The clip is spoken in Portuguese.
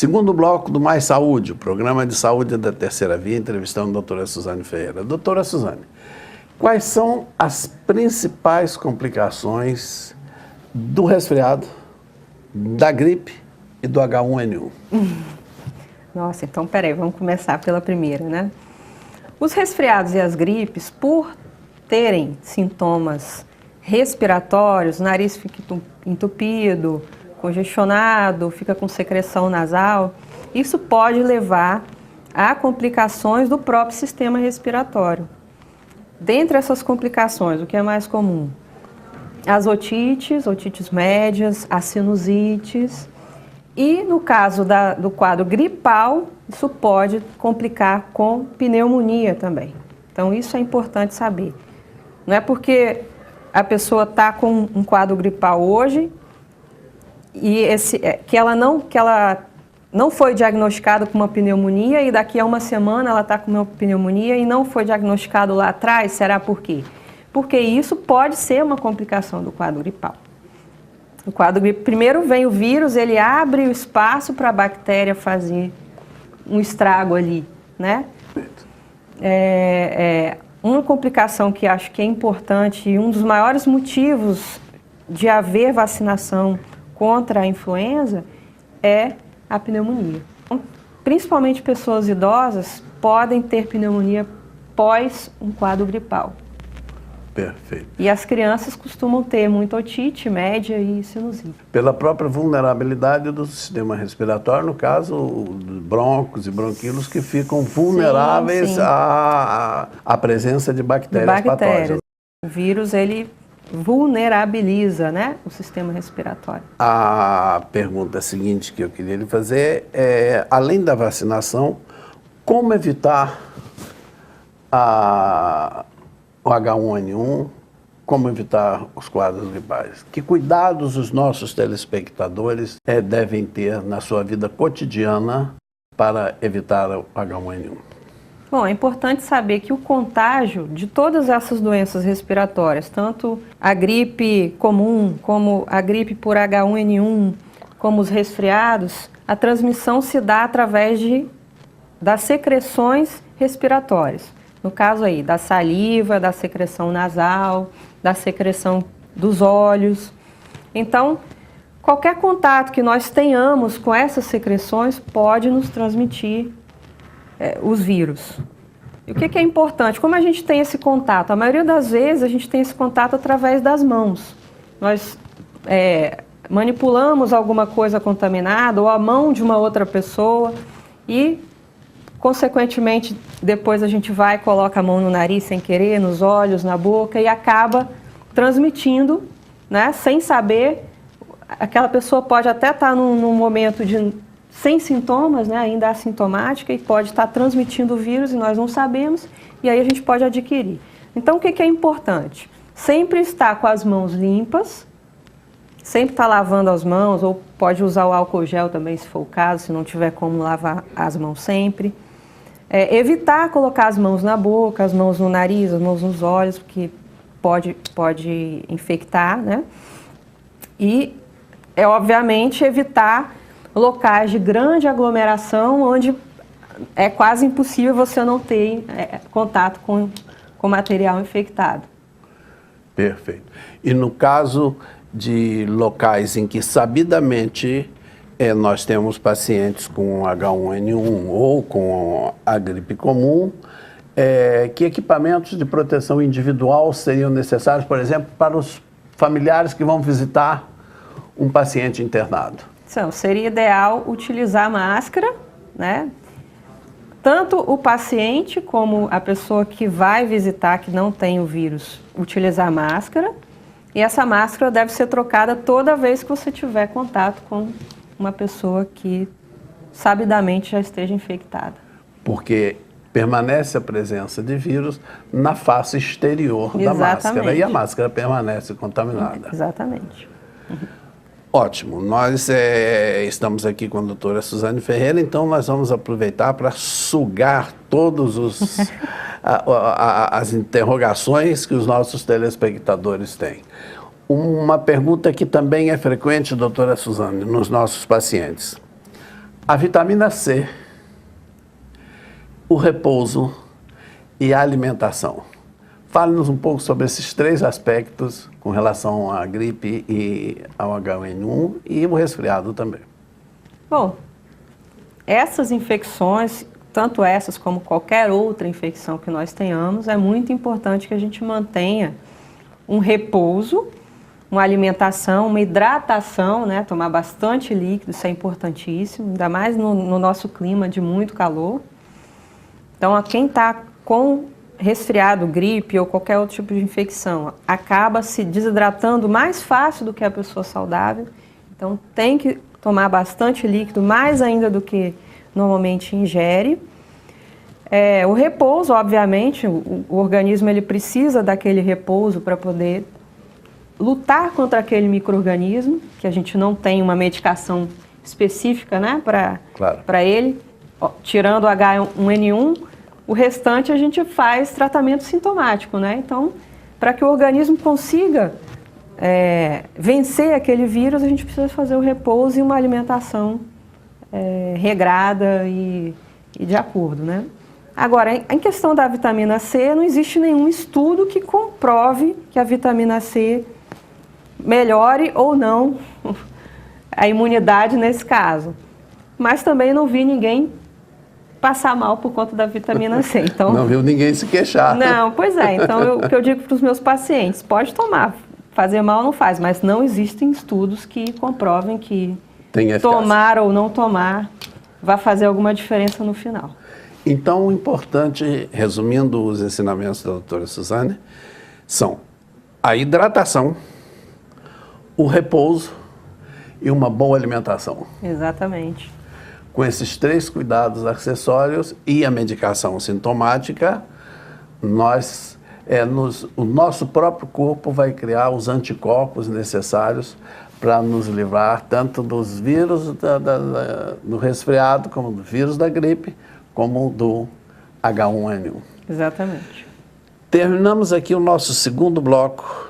Segundo bloco do Mais Saúde, o programa de saúde da Terceira Via, entrevistando a doutora Suzane Ferreira. Doutora Suzane, quais são as principais complicações do resfriado, da gripe e do H1N1? Nossa, então peraí, vamos começar pela primeira, né? Os resfriados e as gripes, por terem sintomas respiratórios, o nariz fica entupido, congestionado, fica com secreção nasal, isso pode levar a complicações do próprio sistema respiratório. Dentre essas complicações, o que é mais comum? As otites médias, as sinusites e, no caso do quadro gripal, isso pode complicar com pneumonia também. Então, isso é importante saber. Não é porque a pessoa está com um quadro gripal hoje e que ela não foi diagnosticada com uma pneumonia e daqui a uma semana ela está com uma pneumonia e não foi diagnosticado lá atrás, será por quê? Porque isso pode ser uma complicação do quadro gripal. O quadro gripal, primeiro vem o vírus, ele abre o espaço para a bactéria fazer um estrago ali, né? Uma complicação que acho que é importante e um dos maiores motivos de haver vacinação contra a influenza é a pneumonia. Principalmente pessoas idosas podem ter pneumonia pós um quadro gripal. Perfeito. E as crianças costumam ter muita otite média e sinusite. Pela própria vulnerabilidade do sistema respiratório, no caso, broncos e bronquíolos que ficam vulneráveis à presença de bactérias patógenas. O vírus, ele vulnerabiliza, né, o sistema respiratório. A pergunta seguinte que eu queria lhe fazer é, além da vacinação, como evitar o H1N1, como evitar os quadros gripais? Que cuidados os nossos telespectadores devem ter na sua vida cotidiana para evitar o H1N1? Bom, é importante saber que o contágio de todas essas doenças respiratórias, tanto a gripe comum, como a gripe por H1N1, como os resfriados, a transmissão se dá através das secreções respiratórias. No caso aí, da saliva, da secreção nasal, da secreção dos olhos. Então, qualquer contato que nós tenhamos com essas secreções pode nos transmitir os vírus. E o que é importante? Como a gente tem esse contato? A maioria das vezes a gente tem esse contato através das mãos. Nós manipulamos alguma coisa contaminada ou a mão de uma outra pessoa e, consequentemente, depois a gente vai e coloca a mão no nariz sem querer, nos olhos, na boca e acaba transmitindo, né, sem saber. Aquela pessoa pode até estar num momento sem sintomas, né, ainda assintomática, e pode estar transmitindo o vírus e nós não sabemos, e aí a gente pode adquirir. Então, o que é importante? Sempre estar com as mãos limpas, sempre estar lavando as mãos, ou pode usar o álcool gel também, se for o caso, se não tiver como lavar as mãos sempre. Evitar colocar as mãos na boca, as mãos no nariz, as mãos nos olhos, porque pode infectar, né? E, obviamente, evitar locais de grande aglomeração, onde é quase impossível você não ter contato com material infectado. Perfeito. E no caso de locais em que sabidamente nós temos pacientes com H1N1 ou com a gripe comum, que equipamentos de proteção individual seriam necessários, por exemplo, para os familiares que vão visitar um paciente internado? Então, seria ideal utilizar máscara, né? Tanto o paciente como a pessoa que vai visitar, que não tem o vírus, utilizar máscara. E essa máscara deve ser trocada toda vez que você tiver contato com uma pessoa que sabidamente já esteja infectada. Porque permanece a presença de vírus na face exterior da máscara e a máscara permanece contaminada. Exatamente. Ótimo, nós estamos aqui com a doutora Suzane Ferreira, então nós vamos aproveitar para sugar todos as interrogações que os nossos telespectadores têm. Uma pergunta que também é frequente, doutora Suzane, nos nossos pacientes. A vitamina C, o repouso e a alimentação. Fale-nos um pouco sobre esses 3 aspectos com relação à gripe e ao H1N1 e o resfriado também. Bom, essas infecções, tanto essas como qualquer outra infecção que nós tenhamos, é muito importante que a gente mantenha um repouso, uma alimentação, uma hidratação, né? Tomar bastante líquido, isso é importantíssimo, ainda mais no nosso clima de muito calor. Então, quem está com resfriado, gripe ou qualquer outro tipo de infecção, acaba se desidratando mais fácil do que a pessoa saudável. Então, tem que tomar bastante líquido, mais ainda do que normalmente ingere. O repouso, obviamente, o organismo ele precisa daquele repouso para poder lutar contra aquele micro-organismo, que a gente não tem uma medicação específica, né, para ele. Tirando o H1N1, o restante a gente faz tratamento sintomático, né? Então, para que o organismo consiga vencer aquele vírus, a gente precisa fazer o repouso e uma alimentação regrada e de acordo, né? Agora, em questão da vitamina C, não existe nenhum estudo que comprove que a vitamina C melhore ou não a imunidade nesse caso. Mas também não vi ninguém passar mal por conta da vitamina C. Então, não viu ninguém se queixar. Não, pois é. Então, o que eu digo para os meus pacientes, pode tomar, fazer mal não faz, mas não existem estudos que comprovem que tomar ou não tomar vai fazer alguma diferença no final. Então, o importante, resumindo os ensinamentos da doutora Suzane, são a hidratação, o repouso e uma boa alimentação. Exatamente. Com esses 3 cuidados acessórios e a medicação sintomática, o nosso próprio corpo vai criar os anticorpos necessários para nos livrar tanto dos vírus do resfriado, como do vírus da gripe, como do H1N1. Exatamente. Terminamos aqui o nosso segundo bloco